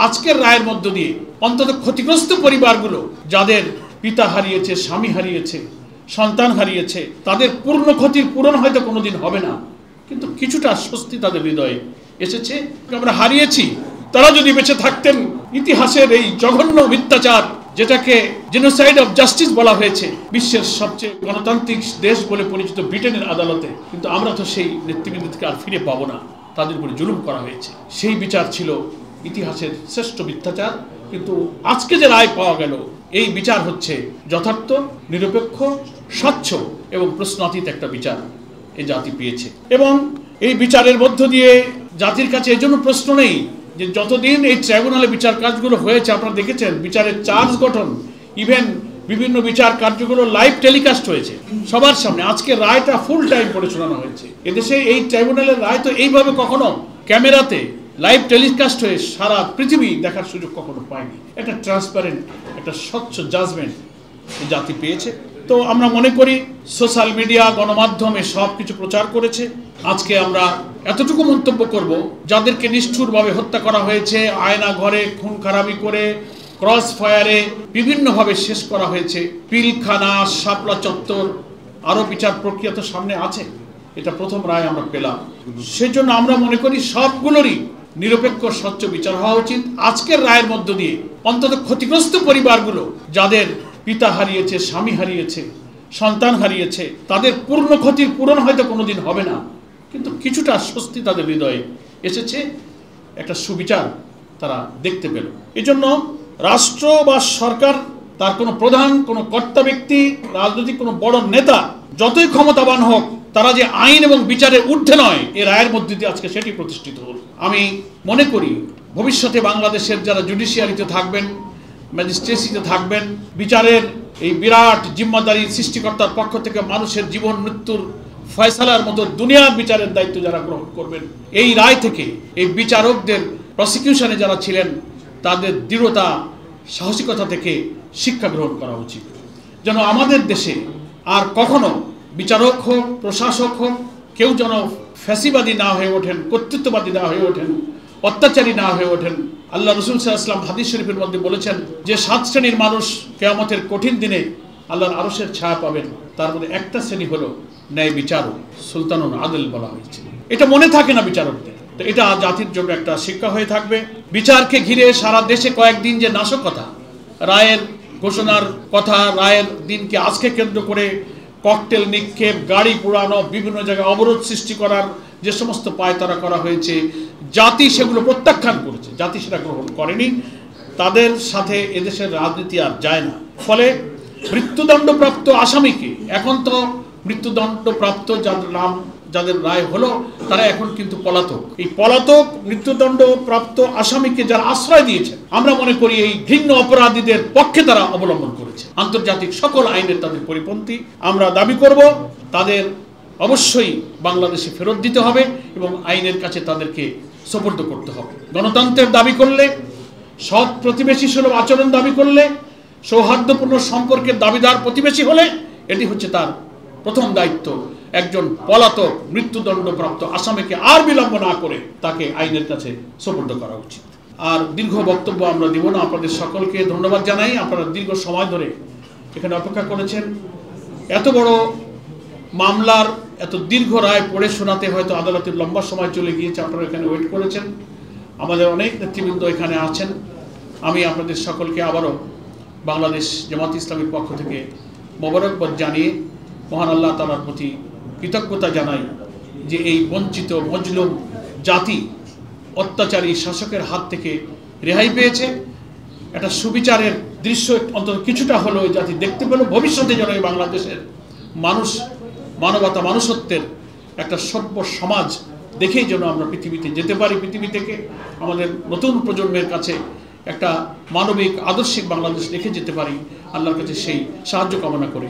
আজকের রায়ের মধ্য দিয়ে অন্তত ক্ষতিগ্রস্ত পরিবারগুলো যাদের পিতা হারিয়েছে, স্বামী হারিয়েছে, সন্তান হারিয়েছে, তাদের পূর্ণ ক্ষতির পূরণ হয়তো কোনোদিন হবে না, কিন্তু কিছুটা স্বস্তি তাদের হৃদয়ে এসেছে। আমরা হারিয়েছি, তারা যদি বেঁচে থাকতেন, ইতিহাসের এই জঘন্য মিথ্যাচার যেটাকে জেনোসাইড অফ জাস্টিস বলা হয়েছে বিশ্বের সবচেয়ে গণতান্ত্রিক দেশ বলে পরিচিত ব্রিটেনের আদালতে, কিন্তু আমরা তো সেই নেতৃবৃন্দকে আর ফিরে পাবো না। তাদের উপরে জুলুম করা হয়েছে, সেই বিচার ছিল ইতিহাসের শ্রেষ্ঠ মিথ্যাচার। কিন্তু আজকে যে রায় পাওয়া গেল, এই বিচার হচ্ছে যথার্থ, নিরপেক্ষ, স্বচ্ছ এবং প্রশ্নাতীত একটা বিচার এই জাতি পেয়েছে। এবং এই বিচারের মধ্য দিয়ে জাতির কাছে এই জন্য প্রশ্ন নেই যে যতদিন এই ট্রাইব্যুনালে বিচার কাজগুলো হয়েছে, আপনারা দেখেছেন বিচারের চার্জ গঠন, ইভেন বিভিন্ন বিচার কার্যগুলো লাইভ টেলিকাস্ট হয়েছে সবার সামনে। আজকে রায়টা ফুল টাইম পড়ে শোনানো হয়েছে। এদেশে এই ট্রাইব্যুনালের রায় তো এইভাবে কখনো ক্যামেরাতে লাইভ টেলিকাস্ট হয়ে সারা পৃথিবী দেখার সুযোগ কখনো পায়নি। একটা ট্রান্সপারেন্ট, একটা স্বচ্ছ জাজমেন্ট এই জাতি পেয়েছে। তো আমরা মনে করি সোশ্যাল মিডিয়া, গণমাধ্যমে সব কিছু প্রচার করেছে। আজকে আমরা এতটুকু মন্তব্য করব, যাদেরকে নিষ্ঠুরভাবে হত্যা করা হয়েছে, আয়না ঘরে খুন খারাপি করে, ক্রস ফায়ারে বিভিন্নভাবে শেষ করা হয়েছে, পিলখানা, শাপলা চত্বর, আরও বিচার প্রক্রিয়া তো সামনে আছে। এটা প্রথম রায় আমরা পেলাম। সেজন্য আমরা মনে করি সবগুলোরই নিরপেক্ষ, স্বচ্ছ বিচার হওয়া উচিত। আজকের রায়ের মধ্য দিয়ে অন্তত ক্ষতিগ্রস্ত পরিবারগুলো যাদের পিতা হারিয়েছে, স্বামী হারিয়েছে, সন্তান হারিয়েছে, তাদের পূর্ণ ক্ষতির পূরণ হয়তো কোনোদিন হবে না, কিন্তু কিছুটা স্বস্তি তাদের হৃদয়ে এসেছে, একটা সুবিচার তারা দেখতে পেল। এজন্য রাষ্ট্র বা সরকার, তার কোনো প্রধান, কোনো কর্তা ব্যক্তি, রাজনৈতিক কোনো বড় নেতা যতই ক্ষমতাবান হোক, তারা যে আইন এবং বিচারের ঊর্ধ্বে নয়, এ রায়ের মধ্যে দিয়ে আজকে সেটি প্রতিষ্ঠিত হল। আমি মনে করি ভবিষ্যতে বাংলাদেশের যারা জুডিশিয়ারিতে থাকবেন, ম্যাজিস্ট্রেসিতে থাকবেন, বিচারের এই বিরাট জিম্মাদারি সৃষ্টিকর্তার পক্ষ থেকে মানুষের জীবন মৃত্যুর ফয়সালার মতো দুনিয়ার বিচারের দায়িত্ব যারা গ্রহণ করবেন, এই রায় থেকে এই বিচারকদের, প্রসিকিউশনে যারা ছিলেন, তাদের দৃঢ়তা, সাহসিকতা থেকে শিক্ষা গ্রহণ করা উচিত, যেন আমাদের দেশে আর কখনো বিচারক হোক, প্রশাসক হোক, কেউ যেন ফ্যাসিবাদী না হয়ে ওঠেন, কর্তৃত্ববাদী না হয়ে ওঠেন, অত্যাচারী না হয়ে ওঠেন। আল্লাহ রাসূল সাল্লাল্লাহু আলাইহি ওয়াসাল্লাম হাদিস শরীফের মধ্যে বলেছেন যে 7 শ্রেণীর মানুষ কিয়ামতের কঠিন দিনে আল্লাহর আরশের ছায়া পাবেন, তার মধ্যে একটা শ্রেণী হলো ন্যায় বিচারক, সুলতানুল আদল বলা হয়েছে। এটা মনে থাকে না বিচারকদের, তো এটা জাতির জন্য একটা শিক্ষা হয়ে থাকবে। বিচারকে ঘিরে সারা দেশে কয়েকদিন যে নাশকতা, রায়ের ঘোষণার কথা, রায়ের দিনকে আজকে কেন্দ্র করে ককটেল নিক্ষেপ, গাড়ি পোড়ানো, বিভিন্ন জায়গায় অবরোধ সৃষ্টি করার যে সমস্ত পায়তারা করা হয়েছে, জাতি সেগুলো প্রত্যাখ্যান করেছে, জাতি সেটা গ্রহণ করেনি। তাদের সাথে এদেশের রাজনীতি আর যায় না। ফলে মৃত্যুদণ্ডপ্রাপ্ত আসামিকে, এখন তো মৃত্যুদণ্ডপ্রাপ্ত যাদের রায় হলো, তারা এখন কিন্তু পলাতক। এই পলাতক মৃত্যুদণ্ডপ্রাপ্ত আসামিকে যারা আশ্রয় দিয়েছে, আমরা মনে করি এই ঘৃণ্য অপরাধীদের পক্ষে তারা অবলম্বন করেছে। আন্তর্জাতিক সকল আইনের তাদের পরিপন্থী। আমরা দাবি করব তাদের অবশ্যই বাংলাদেশে ফেরত দিতে হবে এবং আইনের কাছে তাদেরকে সোপর্দ করতে হবে। গণতন্ত্রের দাবি করলে, সৎ প্রতিবেশী সুলভ আচরণ দাবি করলে, সৌহার্দ্যপূর্ণ সম্পর্কের দাবিদার প্রতিবেশী হলে, এটি হচ্ছে তার প্রথম দায়িত্ব। একজন পলাতক মৃত্যুদণ্ডপ্রাপ্ত আসামিকে আর বিলম্ব না করে তাকে আইনের কাছে সোপর্দ করা উচিত। আর দীর্ঘ বক্তব্য আমরা দিব না। আপনাদের সকলকে ধন্যবাদ জানাই। আপনারা দীর্ঘ সময় ধরে এখানে অপেক্ষা করেছেন। এত বড় মামলার এত দীর্ঘ রায় পড়ে শোনাতে হয়তো আদালতের লম্বা সময় চলে গিয়েছে, আপনারা এখানে ওয়েট করেছেন। আমাদের অনেক নেতৃবৃন্দ এখানে আছেন। আমি আপনাদের সকলকে আবারও বাংলাদেশ জামাত ইসলামীর পক্ষ থেকে মোবারকবাদ জানিয়ে মহান আল্লাহ তাআলার প্রতি কৃতজ্ঞতা জানাই যে এই বঞ্চিত মজলুম জাতি অত্যাচারী শাসকের হাত থেকে রেহাই পেয়েছে। একটা সুবিচারের দৃশ্য অন্তত কিছুটা হলো এই জাতি দেখতে পেল। ভবিষ্যতে যেন এই বাংলাদেশের মানুষ মানবতা, মানুষত্বের একটা সভ্য সমাজ দেখেই যেন আমরা পৃথিবীতে যেতে পারি, পৃথিবী থেকে আমাদের নতুন প্রজন্মের কাছে একটা মানবিক আদর্শিক বাংলাদেশ রেখে যেতে পারি। আল্লাহর কাছে সেই সাহায্য কামনা করি।